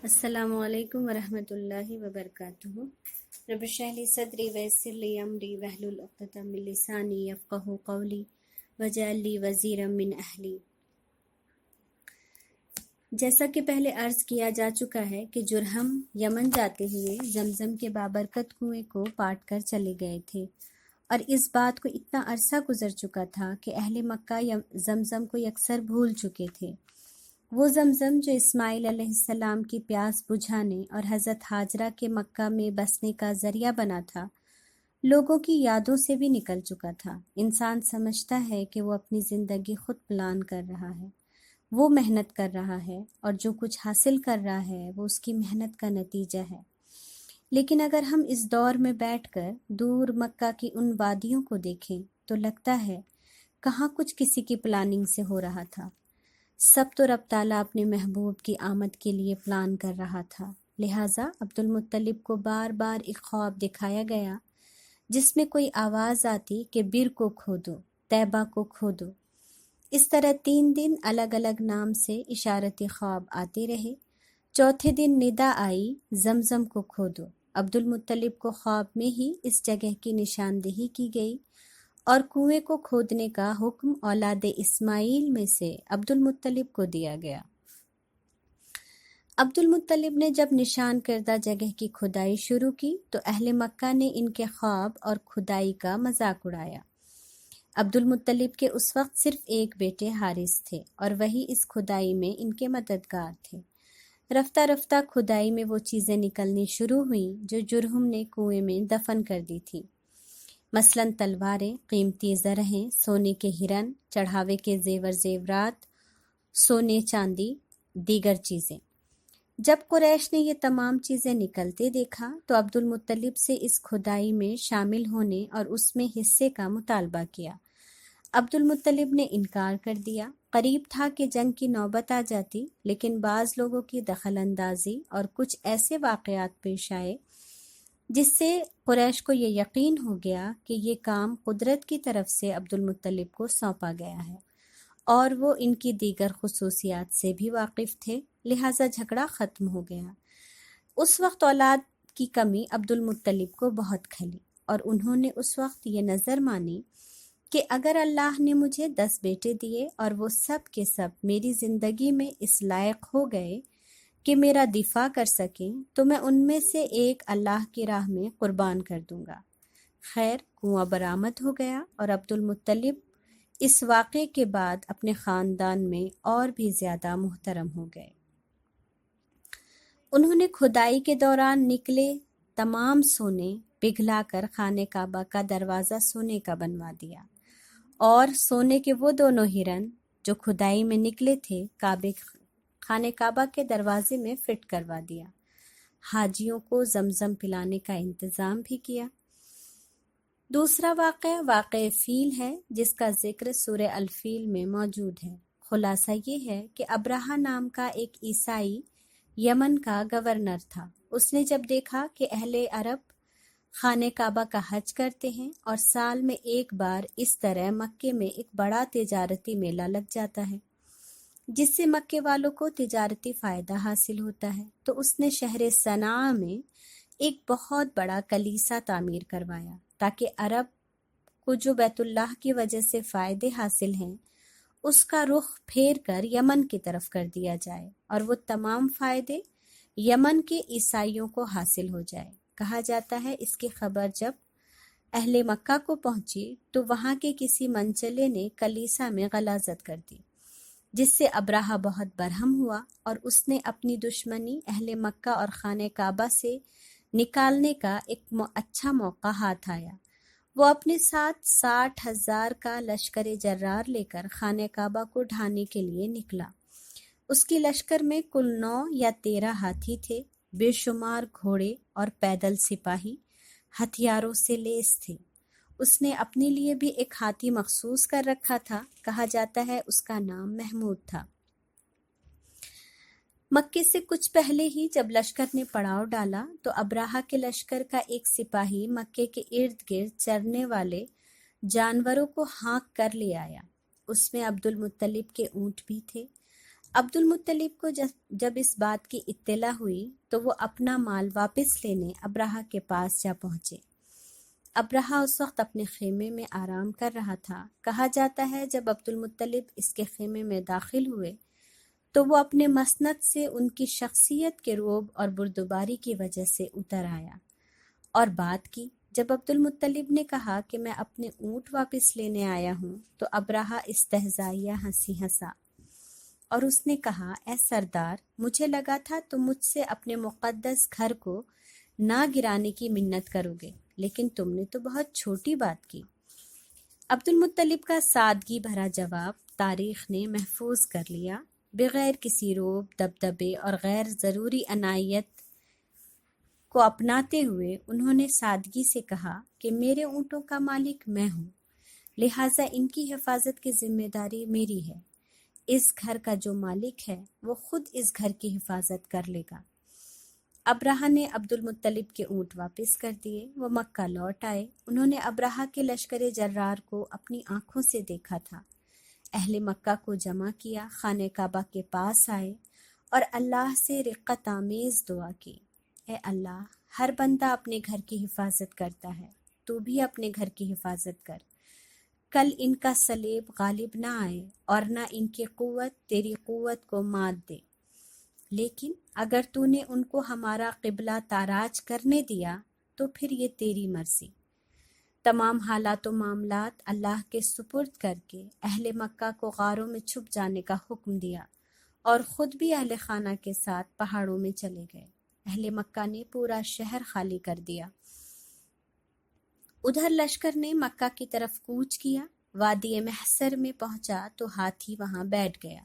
السلام علیکم ورحمۃ اللہ وبرکاتہ۔ رب اشرح لی صدری ویسر لی امری واحلل عقدۃ من لسانی یفقہوا قولی واجعل لی وزیرا من اہلی۔ جیسا کہ پہلے عرض کیا جا چکا ہے کہ جرہم یمن جاتے ہوئے زمزم کے بابرکت کنویں کو پاٹ کر چلے گئے تھے، اور اس بات کو اتنا عرصہ گزر چکا تھا کہ اہل مکہ زمزم کو یکسر بھول چکے تھے۔ وہ زمزم جو اسماعیل علیہ السلام کی پیاس بجھانے اور حضرت ہاجرہ کے مکہ میں بسنے کا ذریعہ بنا تھا، لوگوں کی یادوں سے بھی نکل چکا تھا۔ انسان سمجھتا ہے کہ وہ اپنی زندگی خود پلان کر رہا ہے، وہ محنت کر رہا ہے، اور جو کچھ حاصل کر رہا ہے وہ اس کی محنت کا نتیجہ ہے۔ لیکن اگر ہم اس دور میں بیٹھ کر دور مکہ کی ان وادیوں کو دیکھیں تو لگتا ہے کہاں کچھ کسی کی پلاننگ سے ہو رہا تھا۔ سب تو رب تعالیٰ اپنے محبوب کی آمد کے لیے پلان کر رہا تھا، لہٰذا عبد المطلب کو بار بار ایک خواب دکھایا گیا جس میں کوئی آواز آتی کہ بر کو کھودو، طیبہ کو کھودو۔ اس طرح 3 دن الگ الگ نام سے اشارتی خواب آتے رہے۔ چوتھے دن ندا آئی زمزم کو کھودو۔ عبد المطلب کو خواب میں ہی اس جگہ کی نشاندہی کی گئی اور کنویں کو کھودنے کا حکم اولاد اسماعیل میں سے عبد المطلب کو دیا گیا۔ عبد المطلب نے جب نشان کردہ جگہ کی کھدائی شروع کی تو اہل مکہ نے ان کے خواب اور کھدائی کا مذاق اڑایا۔ عبد المطلب کے اس وقت صرف ایک بیٹے حارث تھے اور وہی اس کھدائی میں ان کے مددگار تھے۔ رفتہ رفتہ کھدائی میں وہ چیزیں نکلنی شروع ہوئیں جو جرہم نے کنویں میں دفن کر دی تھیں، مثلاً تلواریں، قیمتی زرہیں، سونے کے ہرن، چڑھاوے کے زیور زیورات، سونے چاندی، دیگر چیزیں۔ جب قریش نے یہ تمام چیزیں نکلتے دیکھا تو عبد المطلب سے اس کھدائی میں شامل ہونے اور اس میں حصے کا مطالبہ کیا۔ عبد المطلب نے انکار کر دیا۔ قریب تھا کہ جنگ کی نوبت آ جاتی، لیکن بعض لوگوں کی دخل اندازی اور کچھ ایسے واقعات پیش آئے جس سے قریش کو یہ یقین ہو گیا کہ یہ کام قدرت کی طرف سے عبد المطلب کو سونپا گیا ہے، اور وہ ان کی دیگر خصوصیات سے بھی واقف تھے، لہٰذا جھگڑا ختم ہو گیا۔ اس وقت اولاد کی کمی عبد المطلب کو بہت کھلی، اور انہوں نے اس وقت یہ نظر مانی کہ اگر اللہ نے مجھے 10 بیٹے دیے اور وہ سب کے سب میری زندگی میں اس لائق ہو گئے کہ میرا دفاع کر سکیں تو میں ان میں سے ایک اللہ کی راہ میں قربان کر دوں گا۔ خیر، کنواں برآمد ہو گیا اور عبد المطلب اس واقعے کے بعد اپنے خاندان میں اور بھی زیادہ محترم ہو گئے۔ انہوں نے کھدائی کے دوران نکلے تمام سونے پگھلا کر خانہ کعبہ کا دروازہ سونے کا بنوا دیا، اور سونے کے وہ دونوں ہرن جو کھدائی میں نکلے تھے خانہ کعبہ کے دروازے میں فٹ کروا دیا۔ حاجیوں کو زمزم پلانے کا انتظام بھی کیا۔ دوسرا واقعہ فیل ہے جس کا ذکر سورہ الفیل میں موجود ہے۔ خلاصہ یہ ہے کہ ابرہہ نام کا ایک عیسائی یمن کا گورنر تھا۔ اس نے جب دیکھا کہ اہل عرب خانہ کعبہ کا حج کرتے ہیں اور سال میں ایک بار اس طرح مکے میں ایک بڑا تجارتی میلہ لگ جاتا ہے جس سے مکے والوں کو تجارتی فائدہ حاصل ہوتا ہے، تو اس نے شہر صنعاء میں ایک بہت بڑا کلیسا تعمیر کروایا تاکہ عرب کو جو بیت اللہ کی وجہ سے فائدے حاصل ہیں اس کا رخ پھیر کر یمن کی طرف کر دیا جائے اور وہ تمام فائدے یمن کے عیسائیوں کو حاصل ہو جائے۔ کہا جاتا ہے اس کی خبر جب اہل مکہ کو پہنچی تو وہاں کے کسی منچلے نے کلیسا میں غلاظت کر دی، جس سے ابرہہ بہت برہم ہوا اور اس نے اپنی دشمنی اہل مکہ اور خانہ کعبہ سے نکالنے کا ایک اچھا موقع ہاتھ آیا۔ وہ اپنے ساتھ 60,000 کا لشکر جرار لے کر خانہ کعبہ کو ڈھانے کے لیے نکلا۔ اس کی لشکر میں کل 9 یا 13 ہاتھی تھے، بے شمار گھوڑے اور پیدل سپاہی ہتھیاروں سے لیس تھے۔ اس نے اپنے لیے بھی ایک ہاتھی مخصوص کر رکھا تھا، کہا جاتا ہے اس کا نام محمود تھا۔ مکے سے کچھ پہلے ہی جب لشکر نے پڑاؤ ڈالا تو ابرہہ کے لشکر کا ایک سپاہی مکے کے ارد گرد چرنے والے جانوروں کو ہانک کر لے آیا۔ اس میں عبد المطلب کے اونٹ بھی تھے۔ عبد المطلب کو جب اس بات کی اطلاع ہوئی تو وہ اپنا مال واپس لینے ابرہہ کے پاس جا پہنچے۔ ابرہہ اس وقت اپنے خیمے میں آرام کر رہا تھا۔ کہا جاتا ہے جب عبد المطلب اس کے خیمے میں داخل ہوئے تو وہ اپنے مسند سے ان کی شخصیت کے رعب اور بردباری کی وجہ سے اتر آیا اور بات کی۔ جب عبد المطلب نے کہا کہ میں اپنے اونٹ واپس لینے آیا ہوں تو ابرہہ استہزائیہ ہنسی ہنسا اور اس نے کہا، اے سردار، مجھے لگا تھا تم مجھ سے اپنے مقدس گھر کو نہ گرانے کی منت کرو گے، لیکن تم نے تو بہت چھوٹی بات کی۔ عبد المطلب کا سادگی بھرا جواب تاریخ نے محفوظ کر لیا۔ بغیر کسی روب، دبدبے اور غیر ضروری عنایت کو اپناتے ہوئے انہوں نے سادگی سے کہا کہ میرے اونٹوں کا مالک میں ہوں، لہٰذا ان کی حفاظت کی ذمہ داری میری ہے۔ اس گھر کا جو مالک ہے وہ خود اس گھر کی حفاظت کر لے گا۔ ابرہہ نے عبد المطلب کے اونٹ واپس کر دیے۔ وہ مکہ لوٹ آئے۔ انہوں نے ابرہہ کے لشکر جرار کو اپنی آنکھوں سے دیکھا تھا۔ اہل مکہ کو جمع کیا، خانہ کعبہ کے پاس آئے اور اللہ سے رقت آمیز دعا کی، اے اللہ، ہر بندہ اپنے گھر کی حفاظت کرتا ہے، تو بھی اپنے گھر کی حفاظت کر۔ کل ان کا صلیب غالب نہ آئے اور نہ ان کی قوت تیری قوت کو مات دے، لیکن اگر تو نے ان کو ہمارا قبلہ تاراج کرنے دیا تو پھر یہ تیری مرضی۔ تمام حالات و معاملات اللہ کے سپرد کر کے اہل مکہ کو غاروں میں چھپ جانے کا حکم دیا اور خود بھی اہل خانہ کے ساتھ پہاڑوں میں چلے گئے۔ اہل مکہ نے پورا شہر خالی کر دیا۔ ادھر لشکر نے مکہ کی طرف کوچ کیا۔ وادی محصر میں پہنچا تو ہاتھی وہاں بیٹھ گیا۔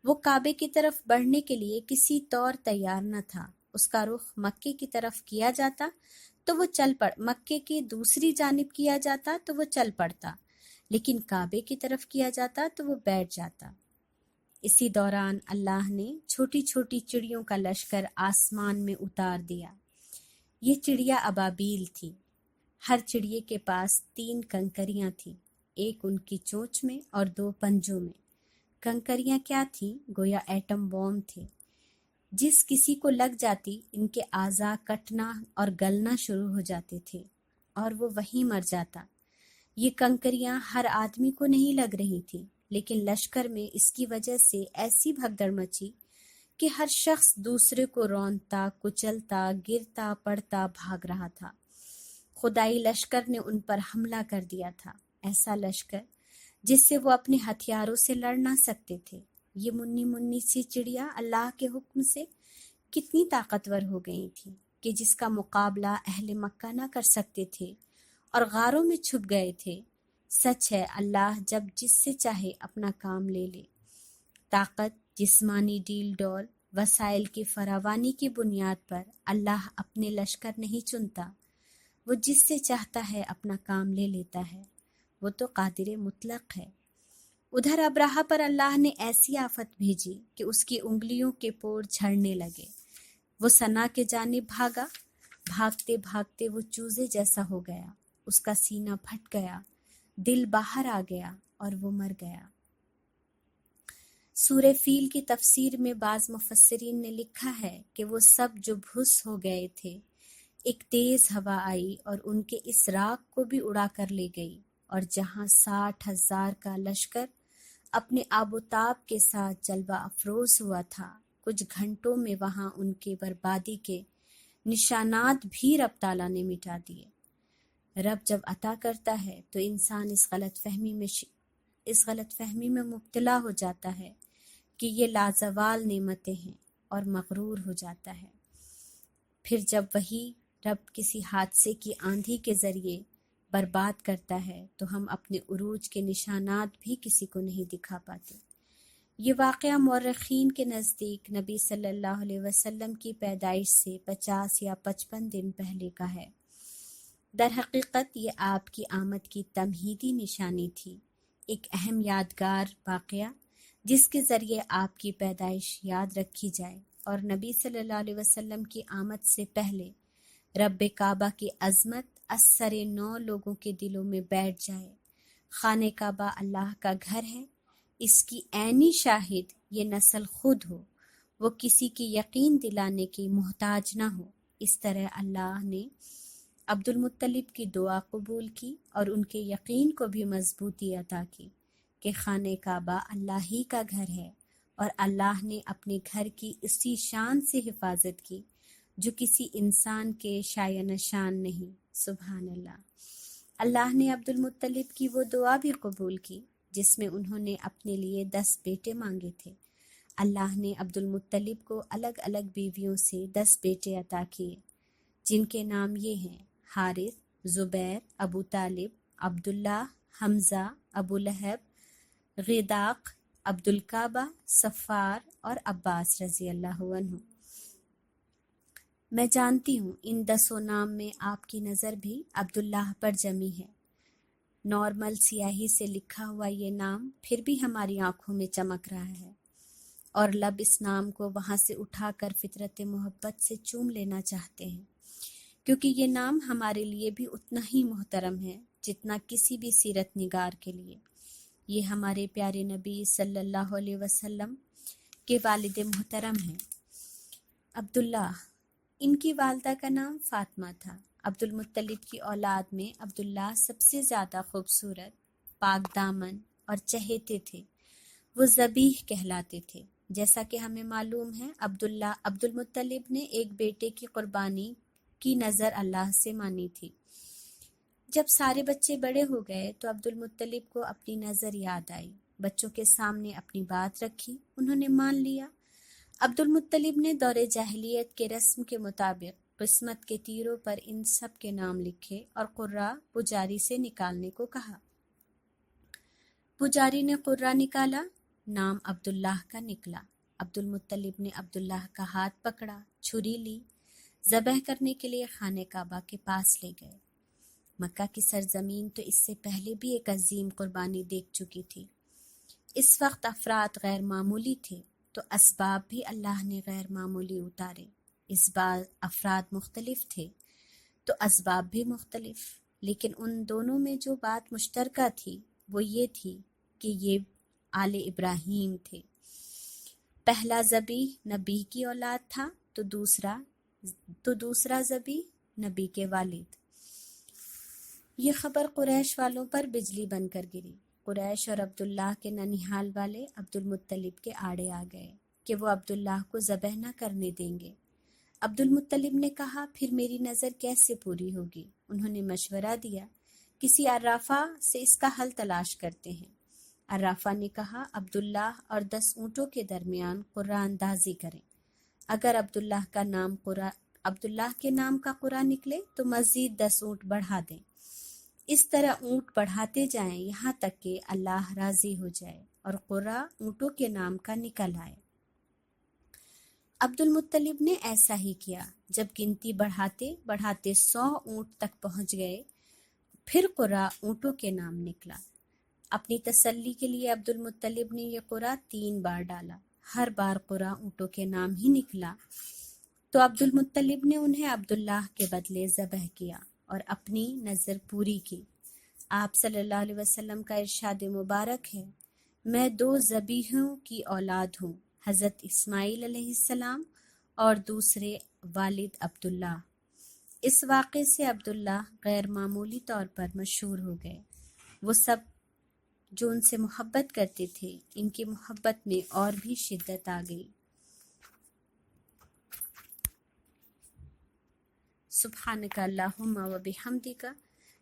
وہ کعبے کی طرف بڑھنے کے لیے کسی طور تیار نہ تھا۔ اس کا رخ مکے کی طرف کیا جاتا تو وہ مکے کی دوسری جانب کیا جاتا تو وہ چل پڑتا، لیکن کعبے کی طرف کیا جاتا تو وہ بیٹھ جاتا۔ اسی دوران اللہ نے چھوٹی چھوٹی چڑیوں کا لشکر آسمان میں اتار دیا۔ یہ چڑیا ابابیل تھی۔ ہر چڑیے کے پاس 3 کنکریاں تھیں، ایک ان کی چونچ میں اور 2 پنجوں میں۔ کنکریاں کیا تھیں؟ گویا ایٹم بم تھے۔ جس کسی کو لگ جاتی ان کے اعضاء کٹنا اور گلنا شروع ہو جاتے تھے اور وہ وہیں مر جاتا۔ یہ کنکریاں ہر آدمی کو نہیں لگ رہی تھیں، لیکن لشکر میں اس کی وجہ سے ایسی بھگدڑ مچی کہ ہر شخص دوسرے کو رونتا، کچلتا، گرتا پڑتا بھاگ رہا تھا۔ خدائی لشکر نے ان پر حملہ کر دیا تھا، ایسا لشکر جس سے وہ اپنے ہتھیاروں سے لڑ نہ سکتے تھے۔ یہ منی منی سی چڑیا اللہ کے حکم سے کتنی طاقتور ہو گئی تھی کہ جس کا مقابلہ اہل مکہ نہ کر سکتے تھے اور غاروں میں چھپ گئے تھے۔ سچ ہے اللہ جب جس سے چاہے اپنا کام لے لے۔ طاقت، جسمانی ڈیل ڈول، وسائل کی فراوانی کی بنیاد پر اللہ اپنے لشکر نہیں چنتا، وہ جس سے چاہتا ہے اپنا کام لے لیتا ہے، وہ تو قادر مطلق ہے۔ ادھر ابرہہ پر اللہ نے ایسی آفت بھیجی کہ اس کی انگلیوں کے پور جھڑنے لگے۔ وہ سنا کے جانب بھاگا، بھاگتے بھاگتے وہ چوزے جیسا ہو گیا، اس کا سینہ پھٹ گیا، دل باہر آ گیا اور وہ مر گیا۔ سورہ فیل کی تفسیر میں بعض مفسرین نے لکھا ہے کہ وہ سب جو بھس ہو گئے تھے، ایک تیز ہوا آئی اور ان کے اس راگ کو بھی اڑا کر لے گئی، اور جہاں 60,000 کا لشکر اپنے آب و تاب کے ساتھ جلوہ افروز ہوا تھا، کچھ گھنٹوں میں وہاں ان کے بربادی کے نشانات بھی رب تعالیٰ نے مٹا دیے۔ رب جب عطا کرتا ہے تو انسان اس غلط فہمی میں مبتلا ہو جاتا ہے کہ یہ لازوال نعمتیں ہیں اور مغرور ہو جاتا ہے۔ پھر جب وہی رب کسی حادثے کی آندھی کے ذریعے برباد کرتا ہے تو ہم اپنے عروج کے نشانات بھی کسی کو نہیں دکھا پاتے۔ یہ واقعہ مورخین کے نزدیک نبی صلی اللہ علیہ وسلم کی پیدائش سے 50 یا 55 دن پہلے کا ہے۔ در حقیقت یہ آپ کی آمد کی تمہیدی نشانی تھی، ایک اہم یادگار واقعہ جس کے ذریعے آپ کی پیدائش یاد رکھی جائے اور نبی صلی اللہ علیہ وسلم کی آمد سے پہلے رب کعبہ کی عظمت اثر نو لوگوں کے دلوں میں بیٹھ جائے۔ خانہ کعبہ اللہ کا گھر ہے، اس کی عینی شاہد یہ نسل خود ہو، وہ کسی کی یقین دلانے کی محتاج نہ ہو۔ اس طرح اللہ نے عبد المطلب کی دعا قبول کی اور ان کے یقین کو بھی مضبوطی عطا کی کہ خانہ کعبہ اللہ ہی کا گھر ہے، اور اللہ نے اپنے گھر کی اسی شان سے حفاظت کی جو کسی انسان کے شایع نشان نہیں۔ سبحان اللہ۔ اللہ نے عبد المطلب کی وہ دعا بھی قبول کی جس میں انہوں نے اپنے لیے 10 بیٹے مانگے تھے۔ اللہ نے عبد المطلب کو الگ الگ بیویوں سے 10 بیٹے عطا کیے، جن کے نام یہ ہیں: حارث، زبیر، ابو طالب، عبداللہ، حمزہ، ابو لہب، غیداق، عبد الکعبہ، صفار اور عباس رضی اللہ عنہ۔ میں جانتی ہوں ان 10 نام میں آپ کی نظر بھی عبداللہ پر جمی ہے۔ نارمل سیاہی سے لکھا ہوا یہ نام پھر بھی ہماری آنکھوں میں چمک رہا ہے، اور لب اس نام کو وہاں سے اٹھا کر فطرت محبت سے چوم لینا چاہتے ہیں، کیونکہ یہ نام ہمارے لیے بھی اتنا ہی محترم ہے جتنا کسی بھی سیرت نگار کے لیے۔ یہ ہمارے پیارے نبی صلی اللہ علیہ وسلم کے والد محترم ہیں۔ عبداللہ، ان کی والدہ کا نام فاطمہ تھا۔ عبد المطلب کی اولاد میں عبداللہ سب سے زیادہ خوبصورت، پاک دامن اور چہیتے تھے۔ وہ ذبیح کہلاتے تھے۔ جیسا کہ ہمیں معلوم ہے، عبد المطلب نے ایک بیٹے کی قربانی کی نظر اللہ سے مانی تھی۔ جب سارے بچے بڑے ہو گئے تو عبد المطلب کو اپنی نظر یاد آئی، بچوں کے سامنے اپنی بات رکھی، انہوں نے مان لیا۔ عبد المطلب نے دور جاہلیت کے رسم کے مطابق قسمت کے تیروں پر ان سب کے نام لکھے اور قرہ پجاری سے نکالنے کو کہا۔ پجاری نے قرہ نکالا، نام عبداللہ کا نکلا۔ عبد المطلب نے عبداللہ کا ہاتھ پکڑا، چھری لی، ذبح کرنے کے لیے خانہ کعبہ کے پاس لے گئے۔ مکہ کی سرزمین تو اس سے پہلے بھی ایک عظیم قربانی دیکھ چکی تھی۔ اس وقت افراد غیر معمولی تھے تو اسباب بھی اللہ نے غیر معمولی اتارے۔ اس بار افراد مختلف تھے تو اسباب بھی مختلف، لیکن ان دونوں میں جو بات مشترکہ تھی وہ یہ تھی کہ یہ آل ابراہیم تھے۔ پہلا ذبیح نبی کی اولاد تھا تو دوسرا ذبیح نبی کے والد۔ یہ خبر قریش والوں پر بجلی بن کر گری۔ قریش اور عبداللہ کے ننیحال والے عبد المطلب کے آڑے آ گئے کہ وہ عبداللہ کو ذبح نہ کرنے دیں گے۔ عبد المطلب نے کہا، پھر میری نظر کیسے پوری ہوگی؟ انہوں نے مشورہ دیا، کسی عرافہ سے اس کا حل تلاش کرتے ہیں۔ عرافہ نے کہا، عبداللہ اور 10 اونٹوں کے درمیان قرہ اندازی کریں۔ اگر عبداللہ کے نام کا قرہ نکلے تو مزید 10 اونٹ بڑھا دیں۔ اس طرح اونٹ بڑھاتے جائیں یہاں تک کہ اللہ راضی ہو جائے اور قرہ اونٹوں کے نام کا نکل آئے۔ عبد المطلب نے ایسا ہی کیا۔ جب گنتی بڑھاتے بڑھاتے 100 اونٹ تک پہنچ گئے، پھر قرہ اونٹوں کے نام نکلا۔ اپنی تسلی کے لیے عبد المطلب نے یہ قرہ 3 بار ڈالا، ہر بار قرہ اونٹوں کے نام ہی نکلا، تو عبد المطلب نے انہیں عبداللہ کے بدلے ذبح کیا اور اپنی نظر پوری کی۔ آپ صلی اللہ علیہ وسلم کا ارشاد مبارک ہے، میں 2 ذبیحوں کی اولاد ہوں، حضرت اسماعیل علیہ السلام اور دوسرے والد عبداللہ۔ اس واقعے سے عبداللہ غیر معمولی طور پر مشہور ہو گئے۔ وہ سب جو ان سے محبت کرتے تھے، ان کی محبت میں اور بھی شدت آ گئی۔ سبحانک اللہم و بحمدک،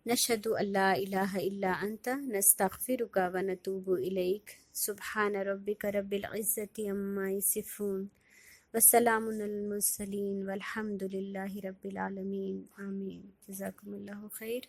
نشہد ان لا الہ الا انت، نستغفرک و نتوب الیک۔ سبحان ربک رب العزت عما یصفون، وسلام علی المرسلین، والحمد للہ رب العالمین، آمین۔ جزاکم اللہ خیر۔